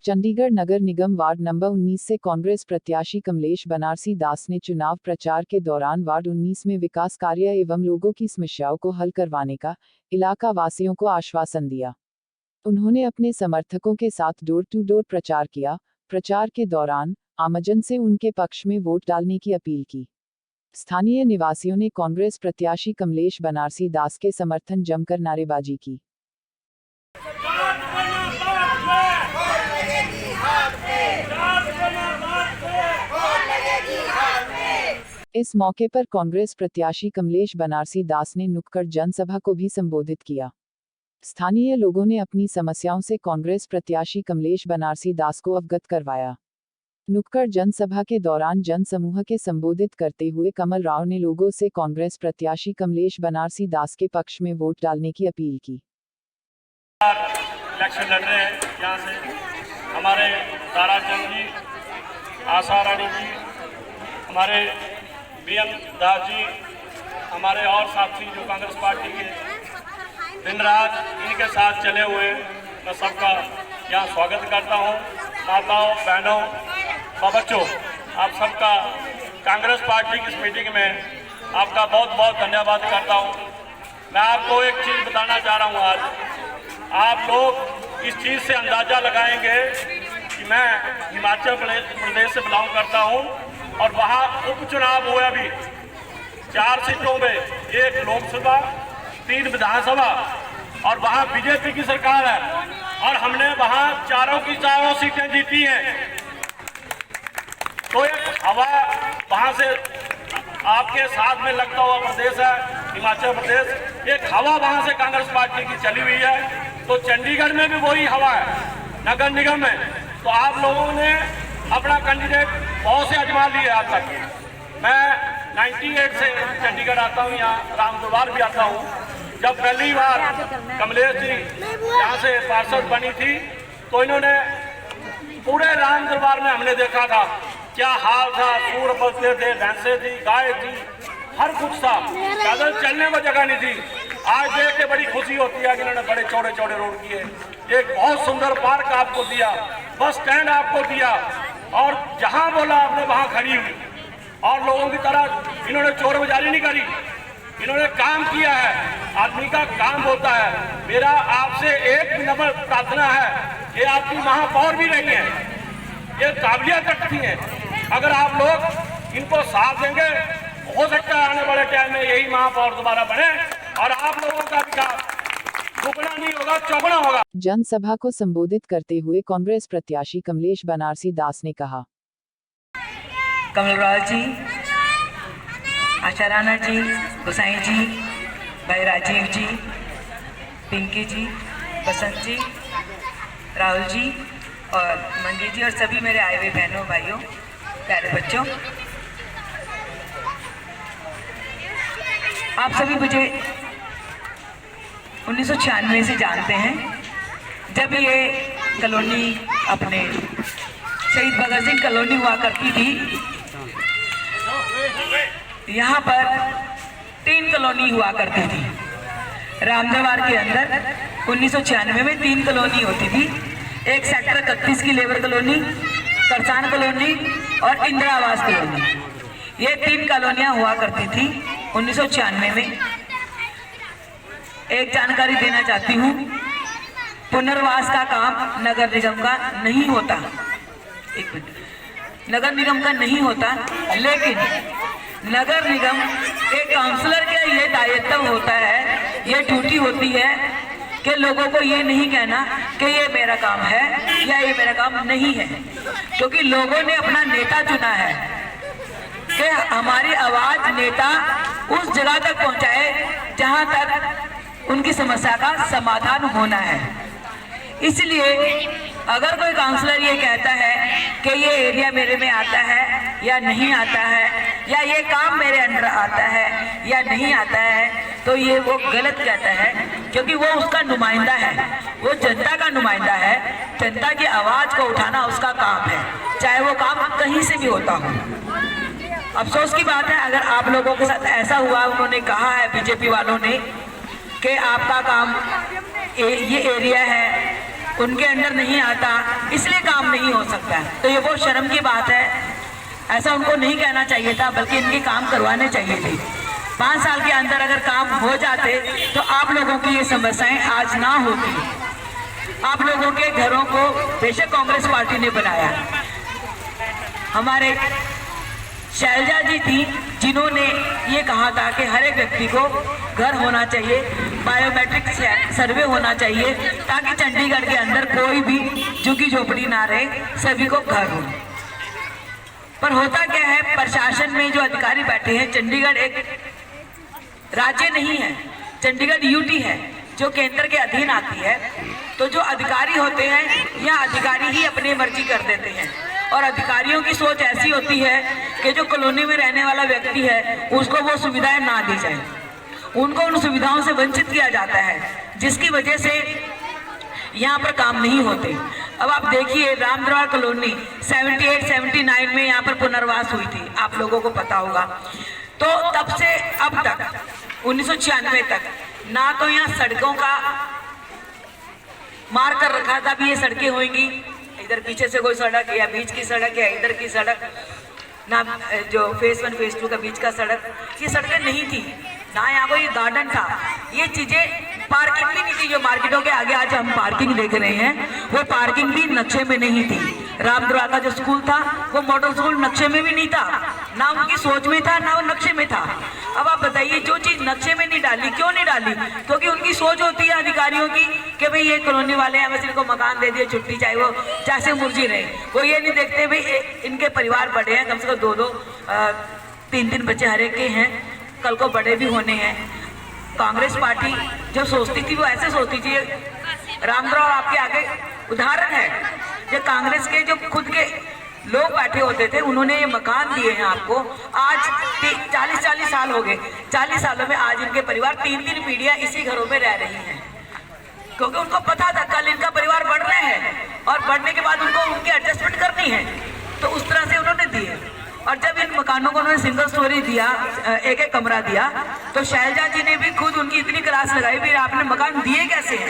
चंडीगढ़ नगर निगम ward number 19 से कांग्रेस प्रत्याशी कमलेश बनारसी दास ने चुनाव प्रचार के दौरान वार्ड 19 में विकास कार्य एवं लोगों की समस्याओं को हल करवाने का इलाका वासियों को आश्वासन दिया। उन्होंने अपने समर्थकों के साथ डोर टू डोर प्रचार किया। प्रचार के दौरान आमजन से उनके पक्ष में वोट डालने की अपील की। स्थानीय निवासियों ने कांग्रेस प्रत्याशी कमलेश बनारसी दास के समर्थन जमकर नारेबाजी की। इस मौके पर कांग्रेस प्रत्याशी कमलेश बनारसी दास ने नुक्कड़ जनसभा को भी संबोधित किया। स्थानीय लोगों ने अपनी समस्याओं से कांग्रेस प्रत्याशी कमलेश बनारसी दास को अवगत करवाया। नुक्कड़ जनसभा के दौरान जन समूह के संबोधित करते हुए कमल राव ने लोगों से कांग्रेस प्रत्याशी कमलेश बनारसी दास के पक्ष में वोट डालने की अपील की। इलेक्शन लड़ रहे हैं, यहाँ से हमारे ताराचंद जी, आशा रानी जी, हमारे बीएम दास जी, हमारे और साथी जो कांग्रेस पार्टी के दिन रात इनके साथ चले हुए, मैं सबका यहाँ स्वागत करता हूँ। माताओं, बहनों व बच्चों, आप सबका कांग्रेस पार्टी की इस मीटिंग में आपका बहुत बहुत धन्यवाद करता हूँ। मैं आपको एक चीज़ बताना चाह रहा हूँ। आज आप लोग इस चीज़ से अंदाज़ा लगाएंगे कि मैं हिमाचल प्रदेश से बिलोंग करता हूँ और वहाँ उपचुनाव हुए अभी 4 सीटों में, 1 लोकसभा, 3 विधानसभा, और वहाँ बीजेपी की सरकार है और हमने वहाँ चारों की चारों सीटें जीती हैं। तो एक हवा वहाँ से आपके साथ में लगता हुआ प्रदेश है हिमाचल प्रदेश, एक हवा वहाँ से कांग्रेस पार्टी की चली हुई है। तो चंडीगढ़ में भी वही हवा है, नगर निगम में। तो आप लोगों ने अपना कैंडिडेट बहुत से आजमा लिए आज तक। मैं 98 से चंडीगढ़ आता हूँ, यहाँ राम दरबार भी आता हूँ। जब पहली बार कमलेश जी यहाँ से पार्षद बनी थी तो इन्होंने पूरे राम दरबार में हमने देखा था क्या हाल था। सूर बसते थे, भैंसे थी, गाय थी, हर कुछ था। पैदल चलने को जगह नहीं थी। आज देख के बड़ी खुशी होती है कि इन्होंने बड़े चौड़े चौड़े रोड किए, एक बहुत सुंदर पार्क आपको दिया, बस स्टैंड आपको दिया, और जहां बोला आपने वहां खड़ी हुई। और लोगों की तरह इन्होंने चोर बाजारी नहीं करी, इन्होंने काम किया है। आदमी का काम होता है। मेरा आपसे एक नंबर प्रार्थना है कि आपकी महापौर भी रही है, ये काबिलियत रखती हैं। अगर आप लोग इनको साथ देंगे, हो सकता है आने वाले टाइम में यही महापौर दोबारा बने और आप लोगों का विकास दुगना नहीं होगा, चौगुना होगा। जनसभा को संबोधित करते हुए कांग्रेस प्रत्याशी कमलेश बनारसी दास ने कहा, कमल राव जी, आशा राणा जी, गोसाई जी, भाई राजीव जी, पिंकी जी, बसंत जी, राहुल जी और मंगी जी और सभी मेरे आए हुए बहनों भाइयों, प्यारे बच्चों, आप सभी मुझे 1996 से जानते हैं, जब ये कॉलोनी अपने शहीद भगत सिंह कॉलोनी हुआ करती थी। यहाँ पर 3 कॉलोनी हुआ करती थी। रामदरबार के अंदर 1996 में 3 कॉलोनी होती थी। एक सेक्टर 31 की लेबर कॉलोनी, करसान कॉलोनी और इंदिरा आवास कॉलोनी। ये 3 कॉलोनियाँ हुआ करती थी 1996 में। एक जानकारी देना चाहती हूँ, पुनर्वास का काम नगर निगम का नहीं होता। एक मिनट, नगर निगम का नहीं होता, लेकिन नगर निगम एक काउंसलर का ये दायित्व होता है, ये ड्यूटी होती है कि लोगों को ये नहीं कहना कि ये मेरा काम है या ये मेरा काम नहीं है, क्योंकि लोगों ने अपना नेता चुना है कि हमारी आवाज नेता उस जगह तक पहुंचाए जहां तक उनकी समस्या का समाधान होना है। इसलिए अगर कोई काउंसलर ये कहता है कि ये एरिया मेरे में आता है या नहीं आता है, या ये काम मेरे अंडर आता है या नहीं आता है, तो ये वो गलत कहता है, क्योंकि वो उसका नुमाइंदा है, वो जनता का नुमाइंदा है। जनता की आवाज को उठाना उसका काम है, चाहे वो काम कहीं से भी होता हो। अफसोस की बात है अगर आप लोगों के साथ ऐसा हुआ, उन्होंने कहा है बीजेपी वालों ने कि आपका काम ये एरिया है, उनके अंडर नहीं आता, इसलिए काम नहीं हो सकता। तो ये बहुत शर्म की बात है, ऐसा उनको नहीं कहना चाहिए था, बल्कि इनके काम करवाने चाहिए थे। 5 साल के अंदर अगर काम हो जाते तो आप लोगों की ये समस्याएं आज ना होती। आप लोगों के घरों को बेशक कांग्रेस पार्टी ने बनाया, हमारे शैलजा जी थी जिन्होंने ये कहा था कि हर एक व्यक्ति को घर होना चाहिए, बायोमेट्रिक सर्वे होना चाहिए, ताकि चंडीगढ़ के अंदर कोई भी झुग्गी झोपड़ी ना रहे, सभी को घर हो। पर होता क्या है, प्रशासन में जो अधिकारी बैठे हैं, चंडीगढ़ एक राज्य नहीं है, चंडीगढ़ यूटी है जो केंद्र के अधीन आती है। तो जो अधिकारी होते हैं या अधिकारी ही अपनी मर्जी कर देते हैं, और अधिकारियों की सोच ऐसी होती है कि जो कॉलोनी में रहने वाला व्यक्ति है उसको वो सुविधाएं ना दी जाए, उनको उन सुविधाओं से वंचित किया जाता है, जिसकी वजह से यहाँ पर काम नहीं होते। अब आप देखिए रामद्वार कॉलोनी 78-79 में यहाँ पर पुनर्वास हुई थी, आप लोगों को पता होगा। तो तब से अब तक 1996 तक ना तो यहाँ सड़कों का मार कर रखा था भी ये सड़कें होंगी, इधर पीछे से कोई सड़क या बीच की सड़क या इधर की सड़क, ना जो फेज 1 फेज 2 का बीच का सड़क, ये सड़कें नहीं थी, ना यहाँ कोई गार्डन था, ये चीजें पार्किंग भी नहीं थी। जो मार्केटों के आगे आज हम पार्किंग देख रहे हैं वो पार्किंग भी नक्शे में नहीं थी। रामद्वार का जो स्कूल था वो मॉडल स्कूल नक्शे में भी नहीं था, ना उनकी सोच में था ना वो नक्शे में था। अब आप बताइए, जो चीज नक्शे में नहीं डाली, क्यों नहीं डाली? क्योंकि उनकी सोच होती है अधिकारियों की कि भाई ये कॉलोनी वाले हैं, बस इनको मकान दे दिए, छुट्टी चाहे वो जैसे मुर्जी रहे। वो ये नहीं देखते भाई इनके परिवार बड़े हैं, कम से कम 2-2 3-3 बच्चे हर एक के हैं, कल को बड़े भी होने हैं। कांग्रेस पार्टी जो सोचती थी वो ऐसे सोचती थी। रामद्वार आपके आगे उदाहरण है, जो कांग्रेस के जो खुद के लोग बैठे होते थे उन्होंने ये मकान दिए हैं आपको। आज 40 साल हो गए, 40 सालों में आज इनके परिवार 3-3 पीढ़ियां इसी घरों में रह रही हैं, क्योंकि उनको पता था कल इनका परिवार बढ़ना है और बढ़ने के बाद उनको उनकी एडजस्टमेंट करनी है, तो उस तरह से उन्होंने दिए। और जब इन मकानों को उन्होंने सिंगल स्टोरी दिया, एक कमरा दिया, तो शैलजा जी ने भी खुद उनकी इतनी क्लास लगाई, फिर आपने मकान दिए कैसे हैं?